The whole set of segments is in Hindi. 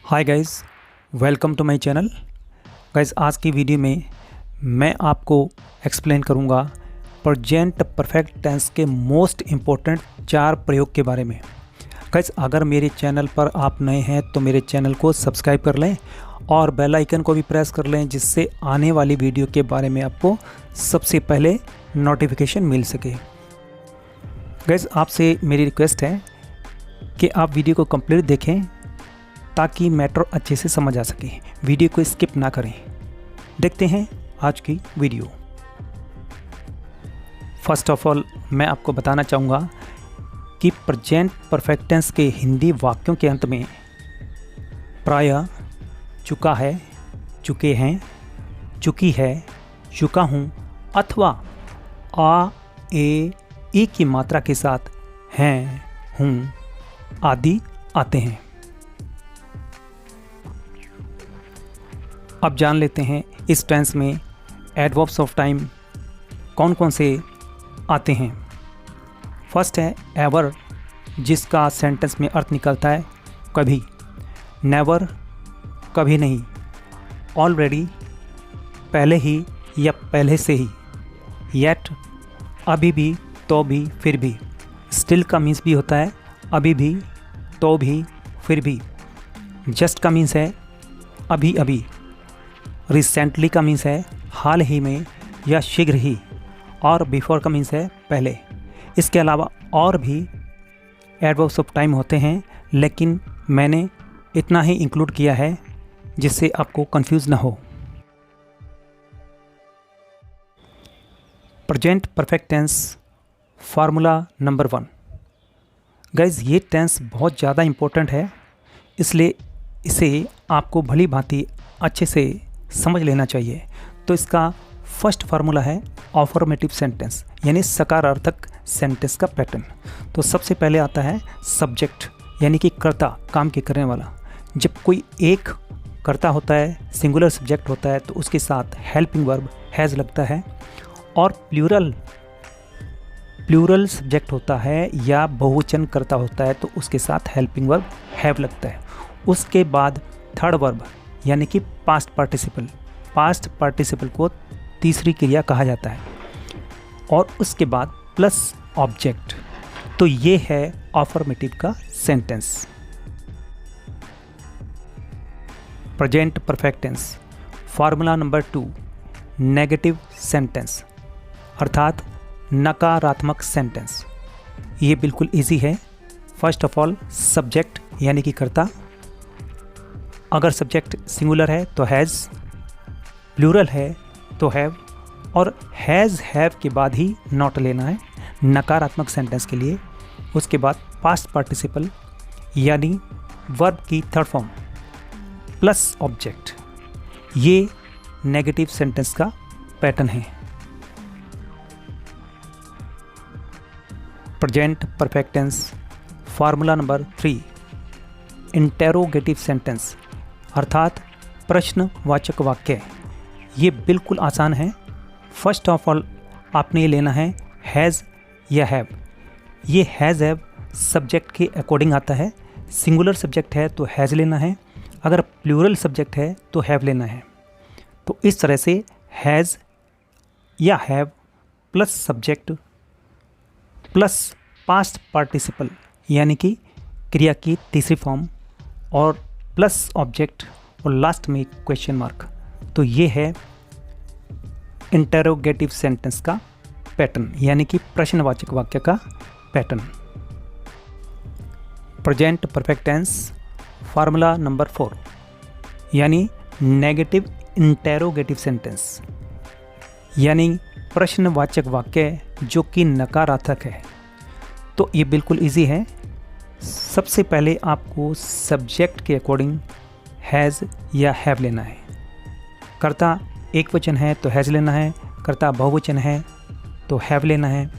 Hi guys, welcome to my channel. Guys, आज की वीडियो में मैं आपको एक्सप्लेन करूंगा प्रेजेंट परफेक्ट टेंस के मोस्ट इम्पोर्टेंट 4 प्रयोग के बारे में। गाइस, अगर मेरे चैनल पर आप नए हैं तो मेरे चैनल को सब्सक्राइब कर लें और बेल आइकन को भी प्रेस कर लें, जिससे आने वाली वीडियो के बारे में आपको सबसे पहले नोटिफिकेशन मिल सके। गाइस, आपसे मेरी रिक्वेस्ट है कि आप वीडियो को कंप्लीट देखें ताकि मैटर अच्छे से समझ आ सके। वीडियो को स्किप ना करें। देखते हैं आज की वीडियो। फर्स्ट ऑफ ऑल मैं आपको बताना चाहूँगा कि प्रेजेंट परफेक्ट टेंस के हिंदी वाक्यों के अंत में प्रायः चुका है, चुके हैं, चुकी है, चुका हूँ अथवा आ, ए, ई की मात्रा के साथ हैं, हूँ आदि आते हैं। अब जान लेते हैं इस टेंस में एडवर्ब्स ऑफ टाइम कौन कौन से आते हैं। फर्स्ट है एवर, जिसका सेंटेंस में अर्थ निकलता है कभी, नेवर कभी नहीं, ऑलरेडी पहले ही या पहले से ही, येट अभी भी, तो भी, फिर भी, स्टिल का मीन्स भी होता है अभी भी, तो भी, फिर भी, जस्ट का मीन्स है अभी अभी, रिसेंटली का मीन्स है हाल ही में या शीघ्र ही, और बिफोर का मीन्स है पहले। इसके अलावा और भी एडवर्ब्स ऑफ टाइम होते हैं, लेकिन मैंने इतना ही इंक्लूड किया है जिससे आपको कंफ्यूज ना हो। Present perfect tense formula number 1। Guys, ये टेंस बहुत ज़्यादा इम्पोर्टेंट है, इसलिए इसे आपको भली भांति अच्छे से समझ लेना चाहिए। तो इसका फर्स्ट फार्मूला है अफर्मेटिव सेंटेंस, यानी सकारार्थक सेंटेंस का पैटर्न। तो सबसे पहले आता है सब्जेक्ट, यानी कि कर्ता, काम के करने वाला। जब कोई एक कर्ता होता है, सिंगुलर सब्जेक्ट होता है, तो उसके साथ हेल्पिंग वर्ब हैज़ लगता है, और प्लूरल सब्जेक्ट होता है या बहुवचन कर्ता होता है तो उसके साथ हेल्पिंग वर्ब हैव लगता है। उसके बाद थर्ड वर्ब यानी कि पास्ट पार्टिसिपल को तीसरी क्रिया कहा जाता है, और उसके बाद प्लस ऑब्जेक्ट। तो ये है अफर्मेटिव का sentence. Present perfect tense formula number 2, negative sentence, अर्थात नकारात्मक सेंटेंस। ये बिल्कुल इजी है। फर्स्ट ऑफ ऑल सब्जेक्ट यानी कि कर्ता, अगर सब्जेक्ट सिंगुलर है तो हैज़, प्लूरल है तो हैव, और हैज़ हैव के बाद ही नॉट लेना है नकारात्मक सेंटेंस के लिए। उसके बाद पास्ट पार्टिसिपल यानी वर्ब की थर्ड फॉर्म प्लस ऑब्जेक्ट। ये नेगेटिव सेंटेंस का पैटर्न है। Present perfect tense formula number 3, interrogative sentence, अर्थात प्रश्नवाचक वाक्य। ये बिल्कुल आसान है। फर्स्ट ऑफ ऑल आपने ये लेना है हैज़ या हैव। ये हैज़ हैव सब्जेक्ट के अकॉर्डिंग आता है। सिंगुलर सब्जेक्ट है तो हैज़ लेना है, अगर प्लूरल सब्जेक्ट है तो हैव लेना है। तो इस तरह से हैज़ या have plus subject plus past participle यानी कि क्रिया की तीसरी फॉर्म, और प्लस ऑब्जेक्ट, और लास्ट में क्वेश्चन मार्क। तो ये है इंटरोगेटिव सेंटेंस का पैटर्न, यानी कि प्रश्नवाचक वाक्य का pattern. Present perfect tense formula number 4, यानी नेगेटिव इंटरोगेटिव सेंटेंस, यानी प्रश्नवाचक वाक्य जो कि नकारात्मक है। तो ये बिल्कुल इजी है। सबसे पहले आपको सब्जेक्ट के अकॉर्डिंग हैज़ या हैव लेना है। कर्ता एक वचन है तो हैज़ लेना है, कर्ता बहुवचन है तो हैव लेना है,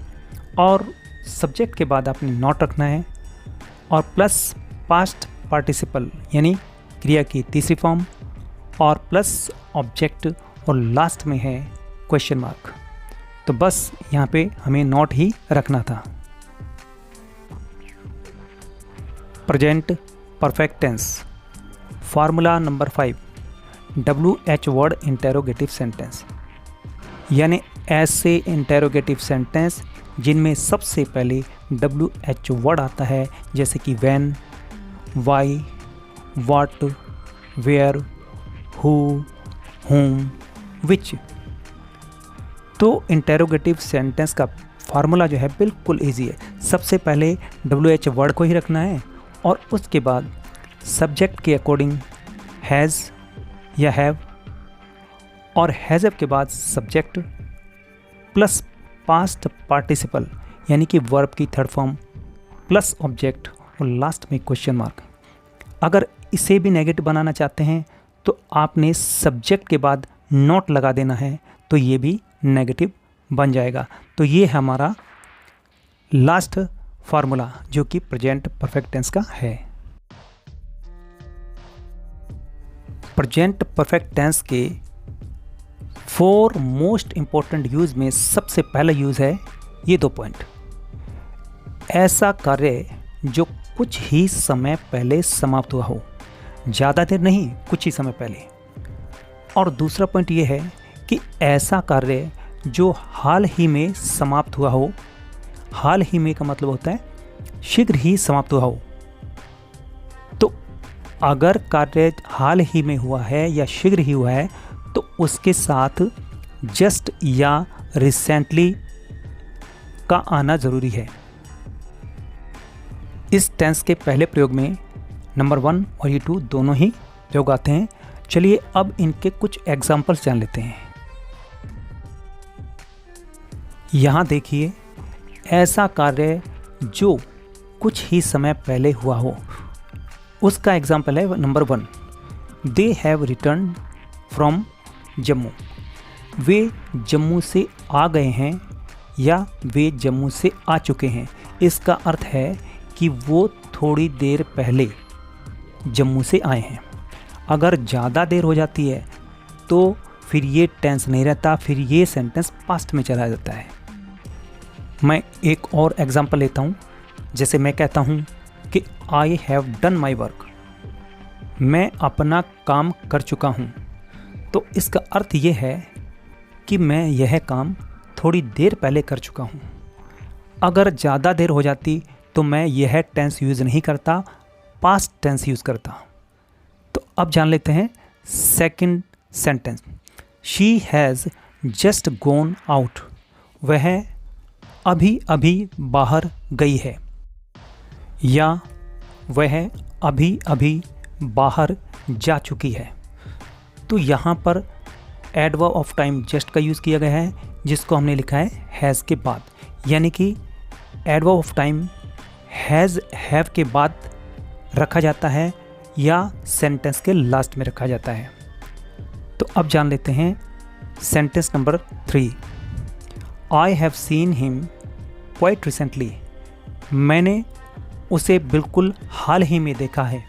और सब्जेक्ट के बाद आपने नॉट रखना है, और प्लस पास्ट पार्टिसिपल यानी क्रिया की तीसरी फॉर्म, और प्लस ऑब्जेक्ट, और लास्ट में है क्वेश्चन मार्क। तो बस यहाँ पे हमें नॉट ही रखना था। Present perfect tense formula number 5, WH word interrogative sentence, यानी ऐसे इंटेरोगेटिव सेंटेंस जिनमें सबसे पहले WH वर्ड आता है, जैसे कि when, why, what, where, who, whom, which। तो इंटेरोगेटिव सेंटेंस का फार्मूला जो है बिल्कुल इजी है। सबसे पहले WH वर्ड को ही रखना है और उसके बाद सब्जेक्ट के अकॉर्डिंग हैज़ या हैव, और हैज़ के बाद सब्जेक्ट प्लस पास्ट पार्टिसिपल यानी कि वर्ब की थर्ड फॉर्म प्लस ऑब्जेक्ट और लास्ट में क्वेश्चन मार्क। अगर इसे भी नेगेटिव बनाना चाहते हैं तो आपने सब्जेक्ट के बाद नॉट लगा देना है, तो ये भी नेगेटिव बन जाएगा। तो ये हमारा लास्ट फार्मूला जो कि प्रेजेंट परफेक्ट टेंस का है। प्रेजेंट परफेक्ट टेंस के 4 मोस्ट इंपॉर्टेंट यूज में सबसे पहला यूज है ये 2 पॉइंट, ऐसा कार्य जो कुछ ही समय पहले समाप्त हुआ हो, ज़्यादा देर नहीं, कुछ ही समय पहले। और दूसरा पॉइंट ये है कि ऐसा कार्य जो हाल ही में समाप्त हुआ हो। हाल ही में का मतलब होता है शीघ्र ही समाप्त हुआ हो। तो अगर कार्य हाल ही में हुआ है या शीघ्र ही हुआ है तो उसके साथ जस्ट या रिसेंटली का आना ज़रूरी है। इस टेंस के पहले प्रयोग में नंबर 1 और ये 2 दोनों ही प्रयोग आते हैं। चलिए अब इनके कुछ एग्जाम्पल्स जान लेते हैं। यहाँ देखिए, ऐसा कार्य जो कुछ ही समय पहले हुआ हो, उसका एग्जाम्पल है number 1, they have returned from Jammu. वे जम्मू से आ गए हैं या वे जम्मू से आ चुके हैं। इसका अर्थ है कि वो थोड़ी देर पहले जम्मू से आए हैं। अगर ज़्यादा देर हो जाती है तो फिर ये टेंस नहीं रहता, फिर ये सेंटेंस पास्ट में चला जाता है। मैं एक और एग्जांपल लेता हूँ। जैसे मैं कहता हूँ कि I have done my work, मैं अपना काम कर चुका हूँ, तो इसका अर्थ ये है कि मैं यह काम थोड़ी देर पहले कर चुका हूँ। अगर ज़्यादा देर हो जाती तो मैं यह टेंस यूज़ नहीं करता, पास्ट टेंस यूज़ करता। तो अब जान लेते हैं second sentence, she has just gone out. वह अभी अभी बाहर गई है या वह अभी अभी बाहर जा चुकी है। तो यहाँ पर एडवर्ब ऑफ टाइम जस्ट का यूज़ किया गया है, जिसको हमने लिखा है हैज़ के बाद, यानी कि adverb of time has have के बाद रखा जाता है या सेंटेंस के लास्ट में रखा जाता है। तो अब जान लेते हैं sentence number 3, I have seen him quite recently. मैंने उसे बिल्कुल हाल ही में देखा है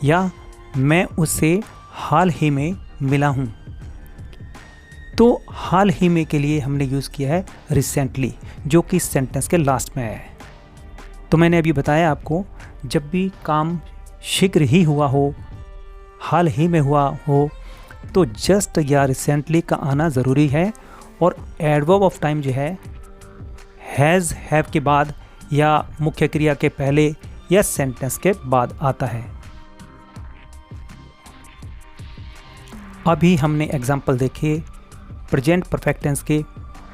या मैं उससे हाल ही में मिला हूँ। तो हाल ही में के लिए हमने यूज़ किया है रिसेंटली, जो कि सेंटेंस के लास्ट में है। तो मैंने अभी बताया आपको, जब भी काम शीघ्र ही हुआ हो, हाल ही में हुआ हो, तो जस्ट या रिसेंटली का आना ज़रूरी है। और एडवर्ब ऑफ टाइम जो है हैज़ हैव के बाद या मुख्य क्रिया के पहले या सेंटेंस के बाद आता है। अभी हमने एग्जाम्पल देखे प्रेजेंट परफेक्ट टेंस के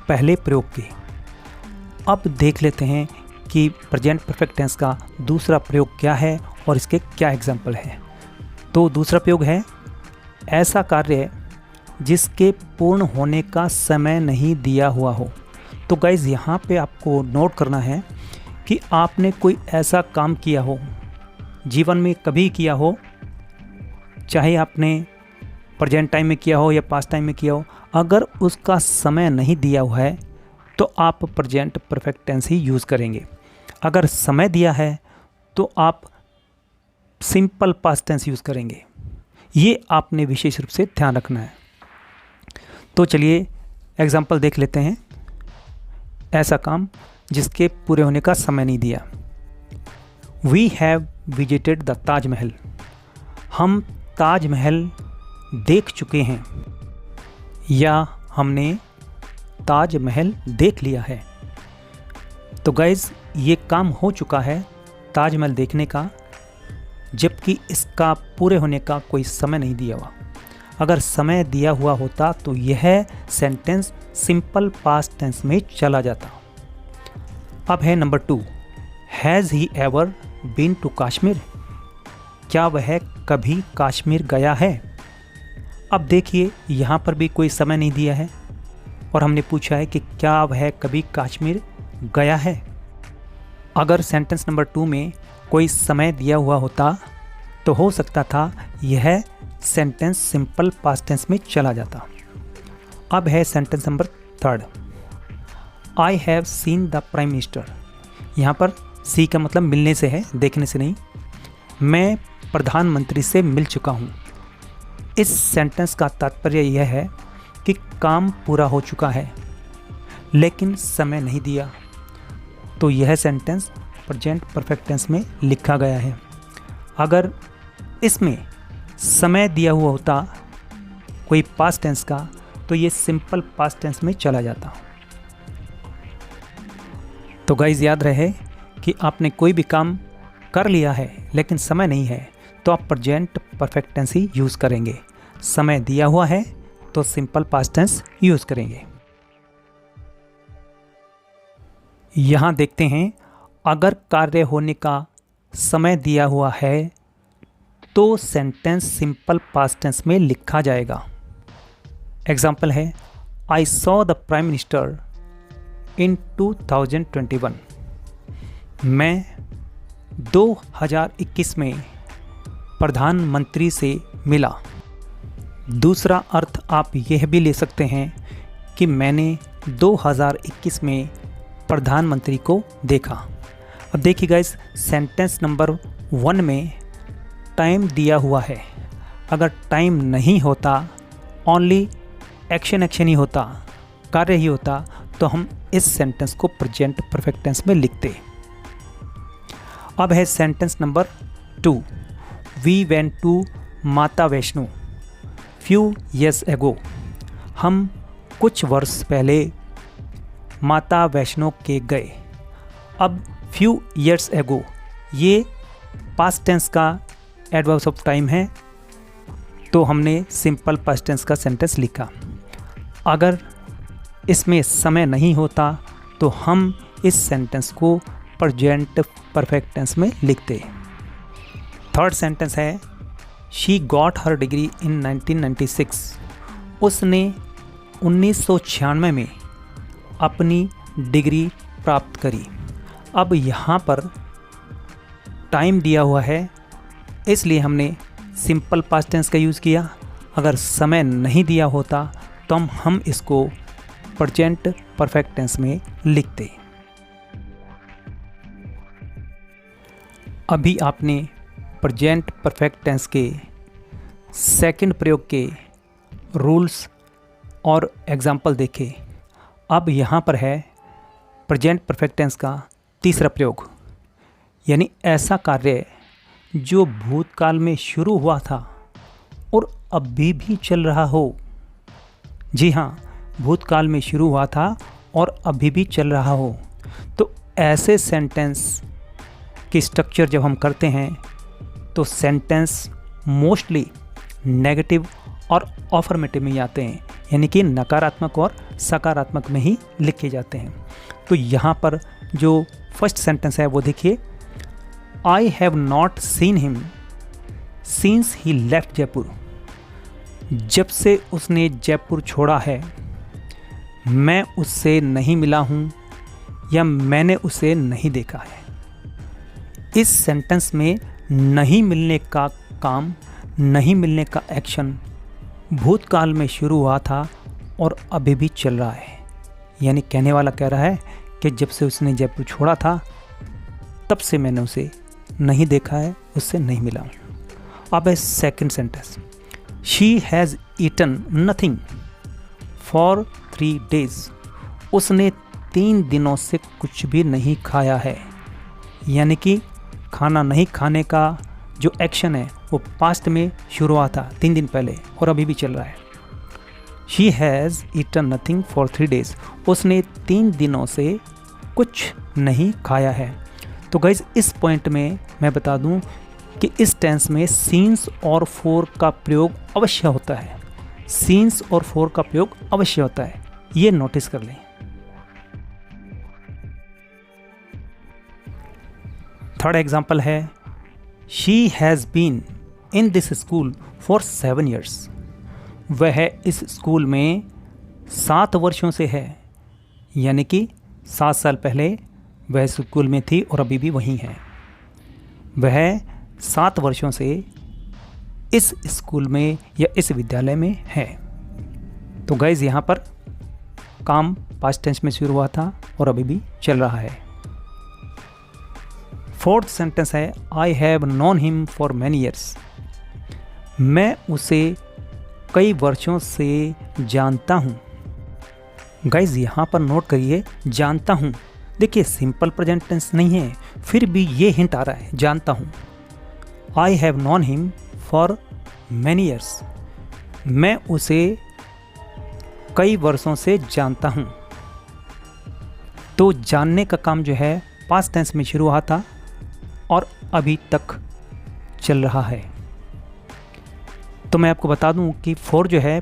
पहले प्रयोग के। अब देख लेते हैं कि प्रेजेंट परफेक्ट टेंस का दूसरा प्रयोग क्या है और इसके क्या एग्जाम्पल है। तो दूसरा प्रयोग है ऐसा कार्य जिसके पूर्ण होने का समय नहीं दिया हुआ हो। तो गाइज़ यहाँ पे आपको नोट करना है कि आपने कोई ऐसा काम किया हो, जीवन में कभी किया हो, चाहे आपने प्रेजेंट टाइम में किया हो या पास्ट टाइम में किया हो, अगर उसका समय नहीं दिया हुआ है तो आप प्रेजेंट परफेक्ट टेंस ही यूज़ करेंगे। अगर समय दिया है तो आप सिंपल पास्ट टेंस यूज़ करेंगे। ये आपने विशेष रूप से ध्यान रखना है। तो चलिए एग्जाम्पल देख लेते हैं। ऐसा काम जिसके पूरे होने का समय नहीं दिया। We have visited the Taj Mahal. हम ताजमहल देख चुके हैं या हमने ताजमहल देख लिया है। तो गाइज़ ये काम हो चुका है ताजमहल देखने का, जबकि इसका पूरे होने का कोई समय नहीं दिया हुआ। अगर समय दिया हुआ होता तो यह सेंटेंस सिंपल पास्ट टेंस में चला जाता। अब है number 2, has he ever been to Kashmir? क्या वह कभी कश्मीर गया है? अब देखिए यहाँ पर भी कोई समय नहीं दिया है और हमने पूछा है कि क्या वह कभी कश्मीर गया है। अगर सेंटेंस नंबर 2 में कोई समय दिया हुआ होता तो हो सकता था यह सेंटेंस सिंपल पास्ट टेंस में चला जाता। अब है sentence number 3, I have seen the prime minister. यहाँ पर सी का मतलब मिलने से है, देखने से नहीं। मैं प्रधानमंत्री से मिल चुका हूँ। इस सेंटेंस का तात्पर्य यह है कि काम पूरा हो चुका है लेकिन समय नहीं दिया, तो यह सेंटेंस प्रेजेंट परफेक्ट टेंस में लिखा गया है। अगर इसमें समय दिया हुआ होता कोई पास्ट टेंस का तो ये सिंपल पास्ट टेंस में चला जाता। तो गाइज याद रहे कि आपने कोई भी काम कर लिया है लेकिन समय नहीं है तो आप प्रेजेंट परफेक्ट टेंस ही यूज़ करेंगे। समय दिया हुआ है तो सिंपल पास्ट टेंस यूज़ करेंगे। यहाँ देखते हैं, अगर कार्य होने का समय दिया हुआ है तो सेंटेंस सिंपल पास्ट टेंस में लिखा जाएगा। एग्जाम्पल है, I saw the prime minister in 2021। मैं 2021 में प्रधानमंत्री से मिला। दूसरा अर्थ आप यह भी ले सकते हैं कि मैंने 2021 में प्रधानमंत्री को देखा। अब देखिए गाइस, सेंटेंस नंबर 1 में टाइम दिया हुआ है। अगर टाइम नहीं होता, ओनली एक्शन ही होता, कार्य ही होता, तो हम इस सेंटेंस को प्रेजेंट परफेक्ट टेंस में लिखते। अब है sentence number 2, we went to Mata Vaishno few years ago. हम कुछ वर्ष पहले माता वैष्णो के गए। अब फ्यू ईयर्स एगो ये पास्ट टेंस का एडवर्ब्स ऑफ टाइम है, तो हमने सिंपल पास्ट टेंस का सेंटेंस लिखा। अगर इसमें समय नहीं होता तो हम इस सेंटेंस को प्रेजेंट परफेक्ट टेंस में लिखते। थर्ड सेंटेंस है, she got her degree in 1996। उसने 1996 में अपनी डिग्री प्राप्त करी। अब यहाँ पर टाइम दिया हुआ है इसलिए हमने सिंपल पास्ट टेंस का यूज़ किया। अगर समय नहीं दिया होता तो हम इसको प्रेजेंट परफेक्ट टेंस में लिखते। अभी आपने प्रेजेंट परफेक्ट टेंस के सेकंड प्रयोग के रूल्स और एग्जाम्पल देखे। अब यहाँ पर है प्रेजेंट परफेक्ट टेंस का तीसरा प्रयोग, यानी ऐसा कार्य जो भूतकाल में शुरू हुआ था और अभी भी चल रहा हो। जी हाँ, भूतकाल में शुरू हुआ था और अभी भी चल रहा हो। तो ऐसे सेंटेंस की स्ट्रक्चर जब हम करते हैं तो सेंटेंस मोस्टली नेगेटिव और अफर्मेटिव में ही आते हैं, यानी कि नकारात्मक और सकारात्मक में ही लिखे जाते हैं। तो यहाँ पर जो फर्स्ट सेंटेंस है वो देखिए, I have not seen him since he left Jaipur. जब से उसने जयपुर छोड़ा है मैं उससे नहीं मिला हूँ या मैंने उसे नहीं देखा है। इस सेंटेंस में नहीं मिलने का काम, नहीं मिलने का एक्शन भूतकाल में शुरू हुआ था और अभी भी चल रहा है। यानी कहने वाला कह रहा है कि जब से उसने जयपुर छोड़ा था तब से मैंने उसे नहीं देखा है, उससे नहीं मिला हूँ। अब है second sentence, she has eaten nothing for 3 days। उसने 3 दिनों से कुछ भी नहीं खाया है। यानी कि खाना नहीं खाने का जो एक्शन है वो पास्ट में शुरू हुआ था 3 दिन पहले और अभी भी चल रहा है। She has eaten nothing for 3 days। उसने 3 दिनों से कुछ नहीं खाया है। तो गाइज इस पॉइंट में मैं बता दूं कि इस टेंस में सीन्स और फोर का प्रयोग अवश्य होता है। सीन्स और फोर का प्रयोग अवश्य होता है, ये नोटिस कर लें। थर्ड एग्जाम्पल है she has been in this school for 7 years। वह इस स्कूल में 7 वर्षों से है, यानी कि 7 साल पहले वह स्कूल में थी और अभी भी वहीं है। वह 7 वर्षों से इस स्कूल में या इस विद्यालय में है। तो गाइज यहाँ पर काम पास्ट टेंस में शुरू हुआ था और अभी भी चल रहा है। फोर्थ सेंटेंस है I have known him for many years. मैं उसे कई वर्षों से जानता हूँ। गाइज यहाँ पर नोट करिए, जानता हूँ। देखिए सिंपल प्रेजेंट टेंस नहीं है, फिर भी ये हिंट आ रहा है, जानता हूँ। I have known him for many years. मैं उसे कई वर्षों से जानता हूँ। तो जानने का काम जो है पास्ट टेंस में शुरू हुआ था और अभी तक चल रहा है। तो मैं आपको बता दूं कि फॉर जो है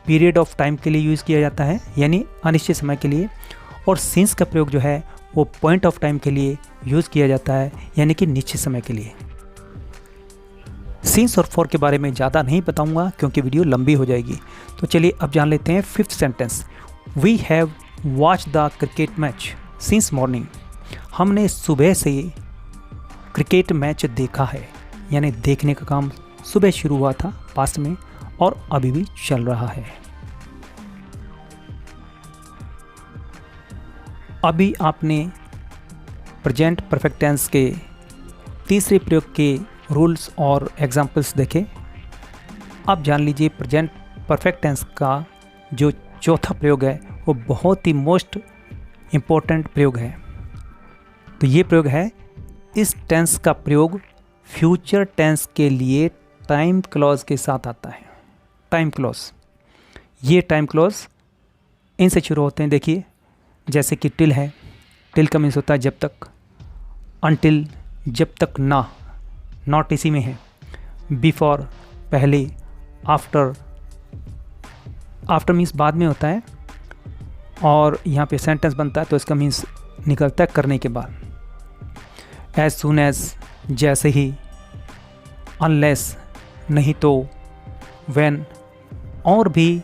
पीरियड ऑफ टाइम के लिए यूज़ किया जाता है, यानी अनिश्चित समय के लिए, और सिंस का प्रयोग जो है वो पॉइंट ऑफ टाइम के लिए यूज़ किया जाता है, यानी कि निश्चित समय के लिए। सिंस और फॉर के बारे में ज़्यादा नहीं बताऊंगा क्योंकि वीडियो लंबी हो जाएगी। तो चलिए अब जान लेते हैं fifth sentence. We have watch the cricket match since morning. हमने सुबह से क्रिकेट मैच देखा है, यानी देखने का काम सुबह शुरू हुआ था पास्ट में और अभी भी चल रहा है। अभी आपने प्रेजेंट परफेक्ट टेंस के तीसरे प्रयोग के रूल्स और एग्जाम्पल्स देखे। अब जान लीजिए प्रेजेंट परफेक्ट टेंस का जो चौथा प्रयोग है वो बहुत ही मोस्ट इम्पोर्टेंट प्रयोग है। तो ये प्रयोग है, इस टेंस का प्रयोग फ्यूचर टेंस के लिए टाइम क्लॉज के साथ आता है। टाइम क्लॉज, ये टाइम क्लॉज इनसे शुरू होते हैं। देखिए जैसे कि टिल है, टिल का मीन्स होता है जब तक। अनटिल जब तक ना, नॉट इसी में है। बिफोर पहले, आफ्टर, आफ्टर मीन्स बाद में होता है और यहाँ पे सेंटेंस बनता है तो इसका मीन्स निकलता है करने के बाद। एज सून एज जैसे ही, अनलेस नहीं तो, व्हेन, और भी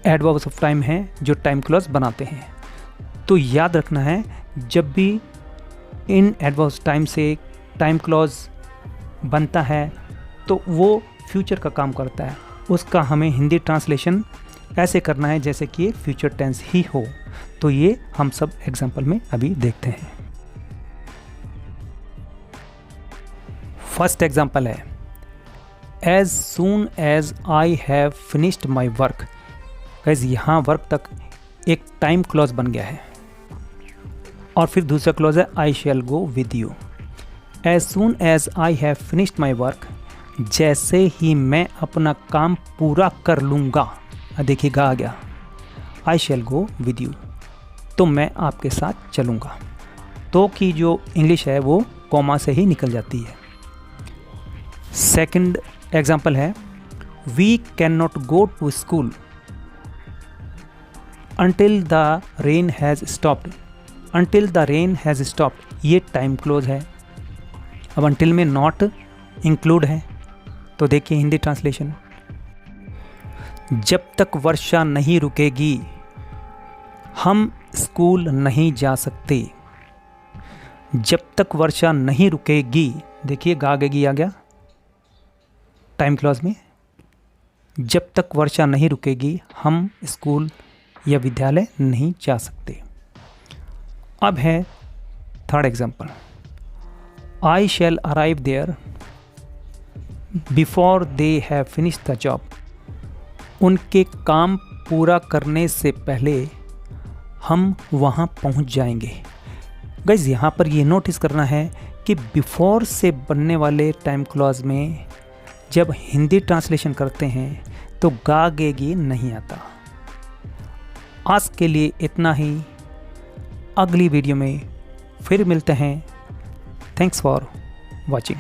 एडवर्ब्स ऑफ टाइम हैं जो टाइम क्लॉज बनाते हैं। तो याद रखना है जब भी इन एडवर्ब्स टाइम से टाइम क्लॉज बनता है तो वो फ्यूचर का काम करता है। उसका हमें हिंदी ट्रांसलेशन ऐसे करना है जैसे कि ये फ्यूचर टेंस ही हो। तो ये हम सब एग्जाम्पल में अभी देखते हैं। फर्स्ट एग्जाम्पल है as soon as I have finished my work. Guys यहाँ वर्क तक एक टाइम क्लॉज बन गया है और फिर दूसरा क्लॉज है I shall go with you. As soon as I have finished my work, जैसे ही मैं अपना काम पूरा कर लूँगा, देखिएगा आ गया आई शैल गो विद यू, तो मैं आपके साथ चलूँगा। तो की जो इंग्लिश है वो कॉमा से ही निकल जाती है। सेकंड एग्जाम्पल है we can not go to school until the rain has stopped. Until the rain has stopped, ये टाइम क्लोज है। अब अनटिल में नॉट इंक्लूड है, तो देखिए हिंदी ट्रांसलेशन, जब तक वर्षा नहीं रुकेगी हम स्कूल नहीं जा सकते। जब तक वर्षा नहीं रुकेगी, देखिए गागेगी आ गया टाइम क्लॉज में। जब तक वर्षा नहीं रुकेगी हम स्कूल या विद्यालय नहीं जा सकते। अब है third example, I shall arrive there before they have finished the job. उनके काम पूरा करने से पहले हम वहाँ पहुँच जाएंगे। गाइस यहाँ पर ये नोटिस करना है कि कि बिफोर से बनने वाले टाइम क्लॉज में जब हिंदी ट्रांसलेशन करते हैं तो गा गे गे नहीं आता। आज के लिए इतना ही। अगली वीडियो में फिर मिलते हैं। Thanks for watching.